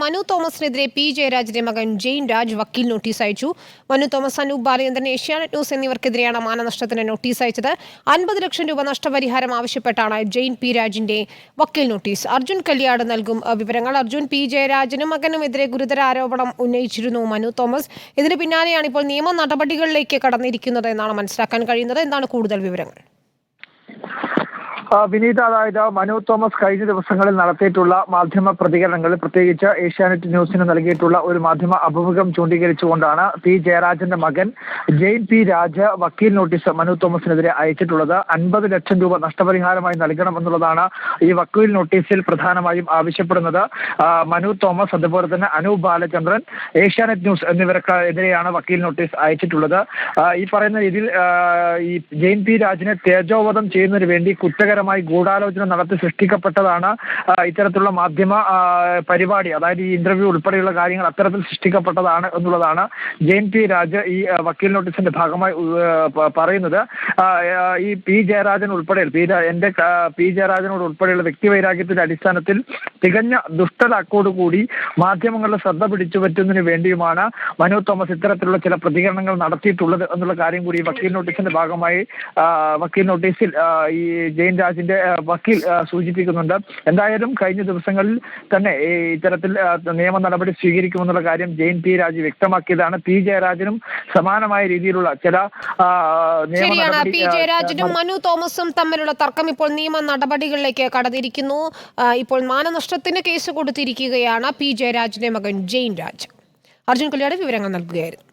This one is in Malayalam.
മനു തോമസിനെതിരെ പി ജയരാജന്റെ മകൻ ജെയിൻ രാജ് വക്കീൽ നോട്ടീസ് അയച്ചു. മനു തോമസ്, അനൂപ് ബാലചന്ദ്രൻ, ഏഷ്യാനെറ്റ് ന്യൂസ് എന്നിവർക്കെതിരെയാണ് മാനനഷ്ടത്തിന് നോട്ടീസ് അയച്ചത്. 50 ലക്ഷം രൂപ നഷ്ടപരിഹാരം ആവശ്യപ്പെട്ടാണ് ജെയിൻ പി രാജിന്റെ വക്കീൽ നോട്ടീസ്. അർജുൻ കല്യാട് നൽകും വിവരങ്ങൾ. അർജുൻ, പി ജയരാജനും മകനുമെതിരെ ഗുരുതര ആരോപണം ഉന്നയിച്ചിരുന്നു മനു തോമസ്. ഇതിന് പിന്നാലെയാണ് ഇപ്പോൾ നിയമ നടപടികളിലേക്ക് കടന്നിരിക്കുന്നത് എന്നാണ് മനസ്സിലാക്കാൻ കഴിയുന്നത്. എന്താണ് കൂടുതൽ വിവരങ്ങൾ? വിനീത, അതായത് മനു തോമസ് കഴിഞ്ഞ ദിവസങ്ങളിൽ നടത്തിയിട്ടുള്ള മാധ്യമ പ്രതികരണങ്ങളിൽ, പ്രത്യേകിച്ച് ഏഷ്യാനെറ്റ് ന്യൂസിന് നൽകിയിട്ടുള്ള ഒരു മാധ്യമ അഭിമുഖം ചൂണ്ടികരിച്ചുകൊണ്ടാണ് പി ജയരാജന്റെ മകൻ ജെയിൻ പി രാജ് വക്കീൽ നോട്ടീസ് മനു തോമസിനെതിരെ അയച്ചിട്ടുള്ളത്. 50 ലക്ഷം രൂപ നഷ്ടപരിഹാരമായി നൽകണം എന്നുള്ളതാണ് ഈ വക്കീൽ നോട്ടീസിൽ പ്രധാനമായും ആവശ്യപ്പെടുന്നത്. മനു തോമസ്, അതുപോലെ തന്നെ അനൂപ് ബാലചന്ദ്രൻ, ഏഷ്യാനെറ്റ് ന്യൂസ് എന്നിവർക്കെതിരെയാണ് വക്കീൽ നോട്ടീസ് അയച്ചിട്ടുള്ളത്. ഈ പറയുന്ന രീതിയിൽ ഈ ജെയിൻ പി രാജിനെ തേജോവധം ചെയ്യുന്നതിന് വേണ്ടി കുറ്റകരമായി ഗൂഢാലോചന നടത്തി സൃഷ്ടിക്കപ്പെട്ടതാണ് ഇത്തരത്തിലുള്ള മാധ്യമ പരിപാടി, അതായത് ഈ ഇന്റർവ്യൂ ഉൾപ്പെടെയുള്ള കാര്യങ്ങൾ അത്തരത്തിൽ സൃഷ്ടിക്കപ്പെട്ടതാണ് എന്നുള്ളതാണ് ജെയിൻ പി രാജ് ഈ വക്കീൽ നോട്ടീസിന്റെ ഭാഗമായി പറയുന്നത്. ഈ പി ജയരാജൻ ഉൾപ്പെടെ പി ജയരാജനോട് ഉൾപ്പെടെയുള്ള വ്യക്തിവൈരാഗ്യത്തിന്റെ അടിസ്ഥാനത്തിൽ തികഞ്ഞ ദുഷ്ടലാക്കോടുകൂടി മാധ്യമങ്ങളുടെ ശ്രദ്ധ പിടിച്ചു പറ്റുന്നതിന് വേണ്ടിയുമാണ് മനു തോമസ് ഇത്തരത്തിലുള്ള ചില പ്രതികരണങ്ങൾ നടത്തിയിട്ടുള്ളത് എന്നുള്ള കാര്യം കൂടി വക്കീൽ നോട്ടീസിന്റെ ഭാഗമായി വക്കീൽ നോട്ടീസിൽ ഈ ജെയിൻ രാജിന്റെ വക്കീൽ സൂചിപ്പിക്കുന്നുണ്ട്. എന്തായാലും കഴിഞ്ഞ ദിവസങ്ങളിൽ തന്നെ ഇത്തരത്തിൽ നിയമ നടപടി സ്വീകരിക്കുമെന്നുള്ള കാര്യം ജെയിൻ പി രാജ് വ്യക്തമാക്കിയതാണ്. പി ജയരാജനും സമാനമായ രീതിയിലുള്ള ചില പി ജയരാജനും മനു തോമസും തമ്മിലുള്ള തർക്കം ഇപ്പോൾ നിയമ നടപടികളിലേക്ക് കടന്നിരിക്കുന്നു. ഇപ്പോൾ മാനനഷ്ടത്തിന് കേസ് കൊടുത്തിരിക്കുകയാണ് പി ജയരാജന്റെ മകൻ ജെയിൻ രാജ്. അർജുൻ കല്യാട് വിവരങ്ങൾ നൽകുകയായിരുന്നു.